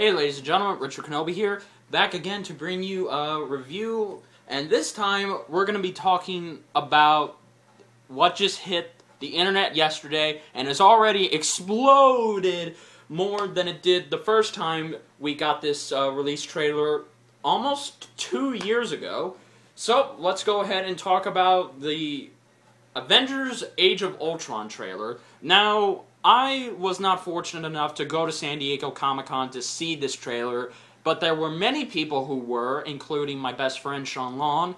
Hey ladies and gentlemen, Richard Kenobi here, back again to bring you a review, and this time we're going to be talking about what just hit the internet yesterday and has already exploded more than it did the first time we got this release trailer almost 2 years ago. So let's go ahead and talk about the Avengers Age of Ultron trailer. Now, I was not fortunate enough to go to San Diego Comic-Con to see this trailer, but there were many people who were, including my best friend Sean Long.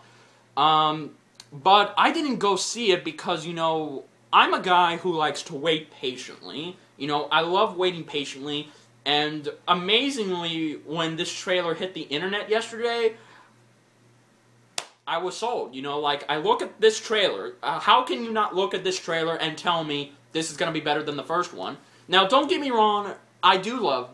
But I didn't go see it because, you know, I'm a guy who likes to wait patiently. You know, I love waiting patiently, and amazingly, when this trailer hit the internet yesterday, I was sold. You know, like, I look at this trailer. How can you not look at this trailer and tell me this is going to be better than the first one? Now, don't get me wrong, I do love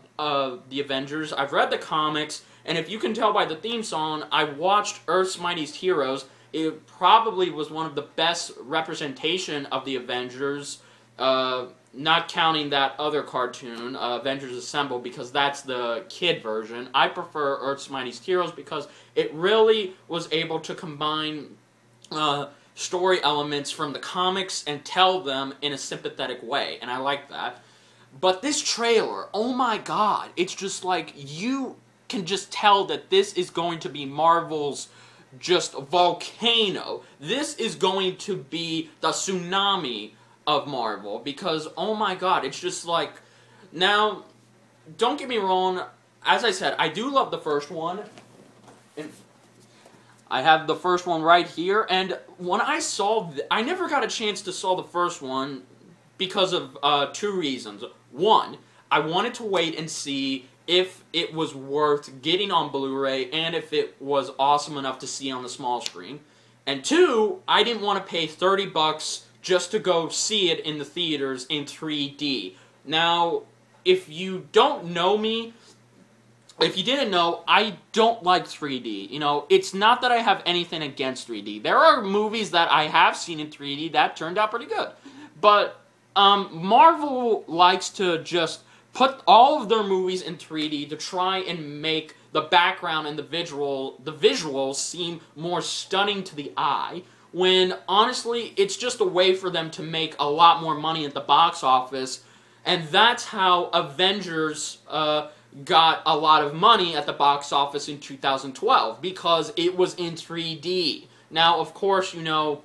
the Avengers. I've read the comics, and if you can tell by the theme song, I watched Earth's Mightiest Heroes. It probably was one of the best representation of the Avengers, not counting that other cartoon, Avengers Assemble, because that's the kid version. I prefer Earth's Mightiest Heroes because it really was able to combine story elements from the comics and tell them in a sympathetic way, and I like that. But this trailer, oh my god, it's just like, you can just tell that this is going to be Marvel's just volcano. This is going to be the tsunami of Marvel, because, oh my god, it's just like, now, don't get me wrong, as I said, I do love the first one. I have the first one right here, and when I saw, I never got a chance to saw the first one because of two reasons. One, I wanted to wait and see if it was worth getting on Blu-ray and if it was awesome enough to see on the small screen. And two, I didn't want to pay $30 just to go see it in the theaters in 3D. Now, if you don't know me, if you didn't know, I don't like 3D. You know, it's not that I have anything against 3D. There are movies that I have seen in 3D that turned out pretty good. But Marvel likes to just put all of their movies in 3D to try and make the background and the visuals seem more stunning to the eye, when honestly it's just a way for them to make a lot more money at the box office. And that's how Avengers got a lot of money at the box office in 2012, because it was in 3D. Now, of course, you know,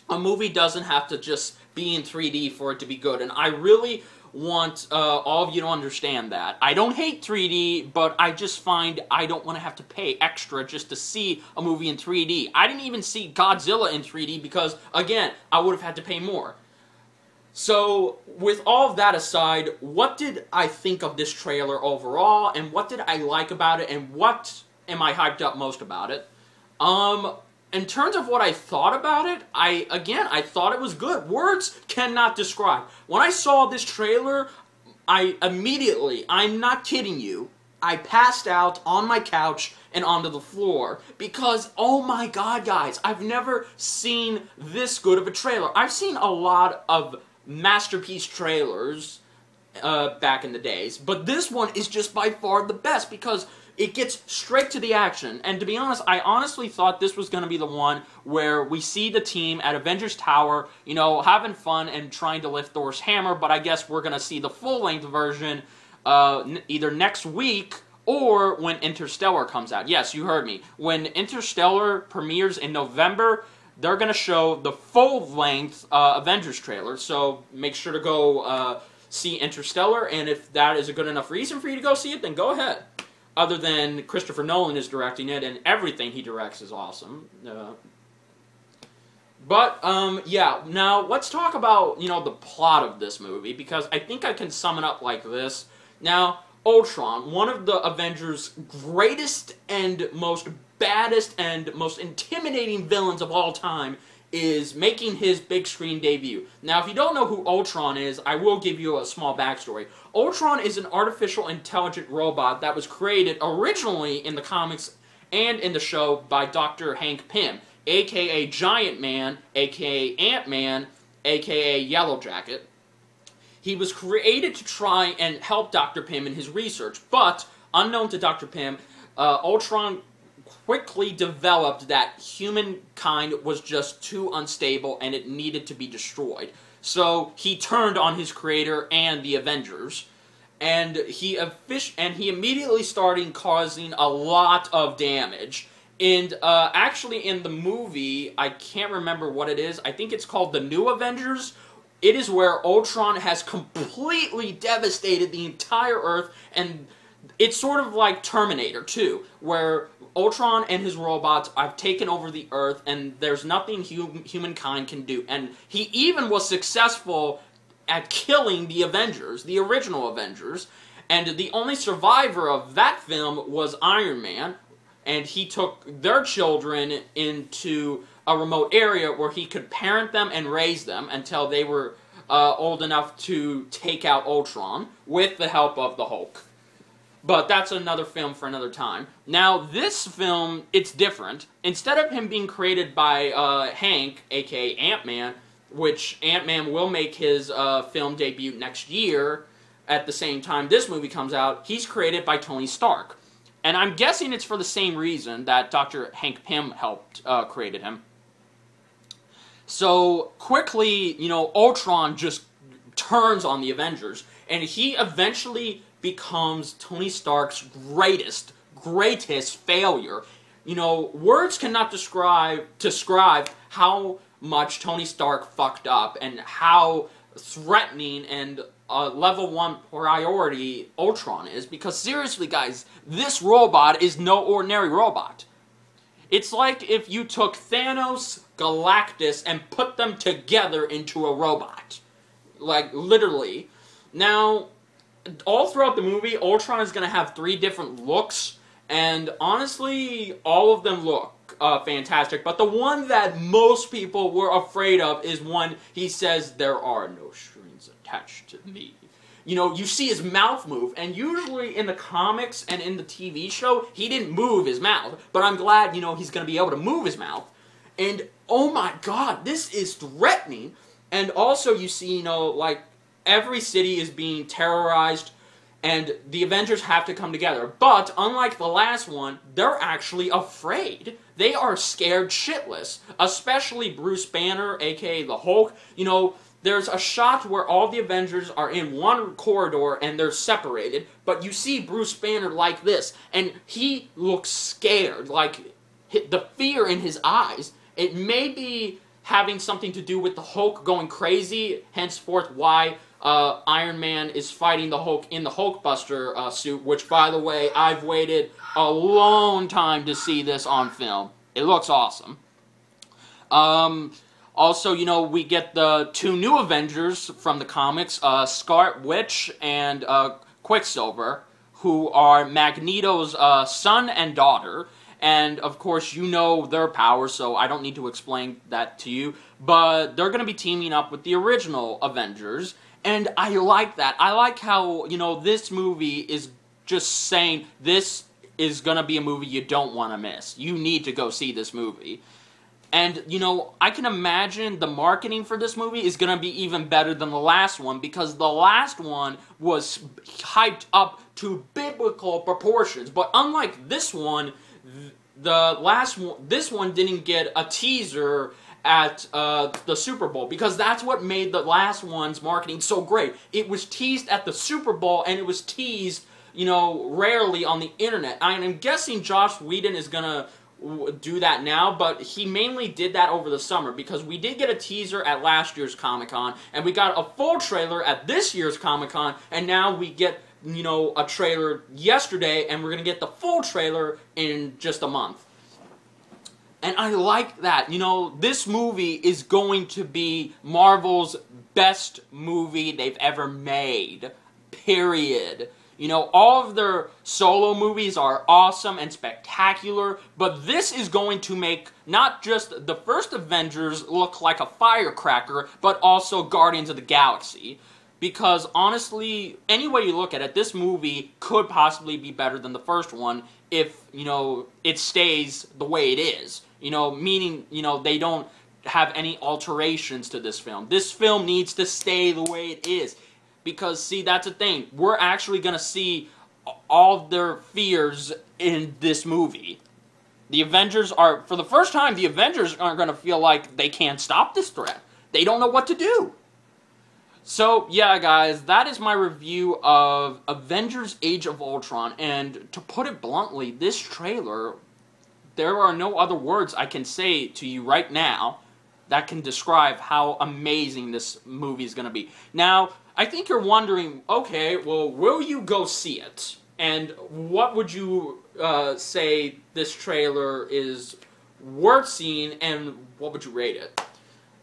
a movie doesn't have to just be in 3D for it to be good, and I really want all of you to understand that. I don't hate 3D, but I just find I don't want to have to pay extra just to see a movie in 3D. I didn't even see Godzilla in 3D because, again, I would have had to pay more. So, with all of that aside, what did I think of this trailer overall, and what did I like about it, and what am I hyped up most about it? In terms of what I thought about it, I thought it was good. Words cannot describe. When I saw this trailer, I immediately, I'm not kidding you, I passed out on my couch and onto the floor, because, oh my god, guys, I've never seen this good of a trailer. I've seen a lot of masterpiece trailers back in the days, but this one is just by far the best because it gets straight to the action. And to be honest, I honestly thought this was going to be the one where we see the team at Avengers Tower, you know, having fun and trying to lift Thor's hammer, but I guess we're going to see the full-length version either next week or when Interstellar comes out. Yes, you heard me. When Interstellar premieres in November, they're going to show the full-length Avengers trailer, so make sure to go see Interstellar, and if that is a good enough reason for you to go see it, then go ahead. Other than Christopher Nolan is directing it, and everything he directs is awesome. Yeah, now let's talk about, you know, the plot of this movie, because I think I can sum it up like this. Now, Ultron, one of the Avengers' greatest and most baddest and most intimidating villains of all time, is making his big screen debut. Now, if you don't know who Ultron is, I will give you a small backstory. Ultron is an artificial intelligent robot that was created originally in the comics and in the show by Dr. Hank Pym, aka Giant Man, aka Ant-Man, aka Yellow Jacket. He was created to try and help Dr. Pym in his research, but unknown to Dr. Pym, Ultron quickly developed that humankind was just too unstable and it needed to be destroyed. So he turned on his creator and the Avengers, and he immediately started causing a lot of damage. And actually in the movie, I can't remember what it is, I think it's called The New Avengers. It is where Ultron has completely devastated the entire Earth, and it's sort of like Terminator 2, where Ultron and his robots have taken over the Earth, and there's nothing humankind can do. And he even was successful at killing the Avengers, the original Avengers, and the only survivor of that film was Iron Man, and he took their children into a remote area where he could parent them and raise them until they were old enough to take out Ultron with the help of the Hulk. But that's another film for another time. Now, this film, it's different. Instead of him being created by Hank, aka Ant-Man, which Ant-Man will make his film debut next year, at the same time this movie comes out, he's created by Tony Stark. And I'm guessing it's for the same reason that Dr. Hank Pym helped created him. So, quickly, you know, Ultron just turns on the Avengers, and he eventually becomes Tony Stark's greatest failure. You know, words cannot describe how much Tony Stark fucked up and how threatening and level 1 priority Ultron is, because seriously guys, this robot is no ordinary robot. It's like if you took Thanos, Galactus, and put them together into a robot. Like, literally. Now, all throughout the movie, Ultron is going to have 3 different looks, and honestly, all of them look fantastic, but the one that most people were afraid of is when he says, "There are no strings attached to me." You know, you see his mouth move, and usually in the comics and in the TV show, he didn't move his mouth, but I'm glad, you know, he's going to be able to move his mouth, and oh my god, this is threatening. And also you see, you know, like, every city is being terrorized, and the Avengers have to come together. But, unlike the last one, they're actually afraid. They are scared shitless. Especially Bruce Banner, aka the Hulk. You know, there's a shot where all the Avengers are in one corridor and they're separated, but you see Bruce Banner like this, and he looks scared. Like, the fear in his eyes. It may be having something to do with the Hulk going crazy, henceforth why Iron Man is fighting the Hulk in the Hulkbuster suit, which, by the way, I've waited a long time to see this on film. It looks awesome. Also, you know, we get the 2 new Avengers from the comics, Scarlet Witch and Quicksilver, who are Magneto's son and daughter. And, of course, you know their powers, so I don't need to explain that to you. But they're going to be teaming up with the original Avengers. And I like that. I like how, you know, this movie is just saying this is going to be a movie you don't want to miss. You need to go see this movie. And, you know, I can imagine the marketing for this movie is going to be even better than the last one, because the last one was hyped up to biblical proportions. But unlike this one, this one didn't get a teaser at the Super Bowl, because that's what made the last one's marketing so great. It was teased at the Super Bowl, and it was teased, you know, rarely on the internet. I'm guessing Joss Whedon is gonna do that now, but he mainly did that over the summer, because we did get a teaser at last year's Comic-Con, and we got a full trailer at this year's Comic-Con, and now we get, you know, a trailer yesterday, and we're gonna get the full trailer in just a month. And I like that. You know, this movie is going to be Marvel's best movie they've ever made. Period. You know, all of their solo movies are awesome and spectacular, but this is going to make not just the first Avengers look like a firecracker, but also Guardians of the Galaxy. Because, honestly, any way you look at it, this movie could possibly be better than the first one if, you know, it stays the way it is. You know, meaning, you know, they don't have any alterations to this film. This film needs to stay the way it is. Because, see, that's the thing. We're actually going to see all their fears in this movie. The Avengers are, for the first time, the Avengers are going to feel like they can't stop this threat. They don't know what to do. So, yeah, guys, that is my review of Avengers Age of Ultron, and to put it bluntly, this trailer, there are no other words I can say to you right now that can describe how amazing this movie is going to be. Now, I think you're wondering, okay, well, will you go see it? And what would you say this trailer is worth seeing, and what would you rate it?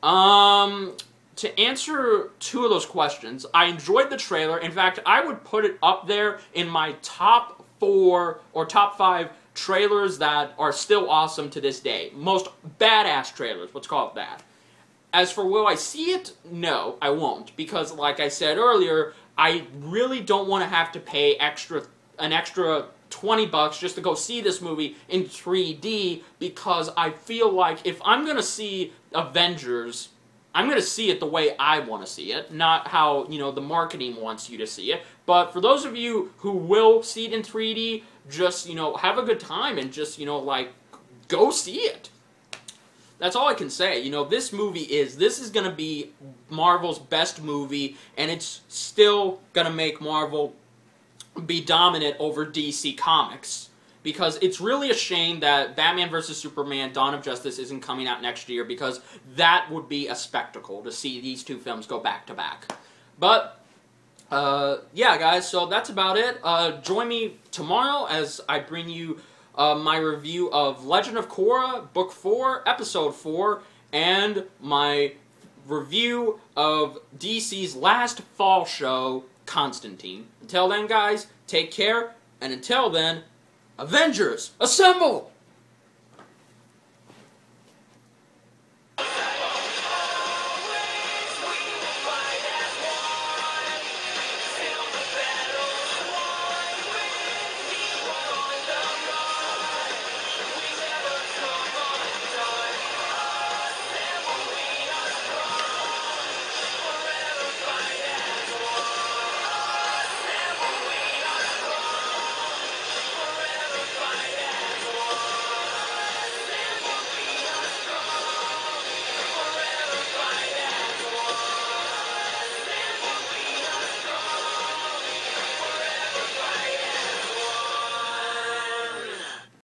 To answer two of those questions, I enjoyed the trailer. In fact, I would put it up there in my top 4 or top 5 trailers that are still awesome to this day. Most badass trailers, let's call it that. As for will I see it? No, I won't. Because, like I said earlier, I really don't want to have to pay an extra $20 just to go see this movie in 3D, because I feel like if I'm going to see Avengers, I'm going to see it the way I want to see it, not how, the marketing wants you to see it. But for those of you who will see it in 3D, just, have a good time and just, go see it. That's all I can say. This is going to be Marvel's best movie, and it's still going to make Marvel be dominant over DC Comics. Because it's really a shame that Batman vs. Superman, Dawn of Justice isn't coming out next year, because that would be a spectacle to see these two films go back to back. But, yeah, guys, so that's about it. Join me tomorrow as I bring you my review of Legend of Korra, Book 4, Episode 4, and my review of DC's last fall show, Constantine. Until then, guys, take care, and until then, Avengers, assemble!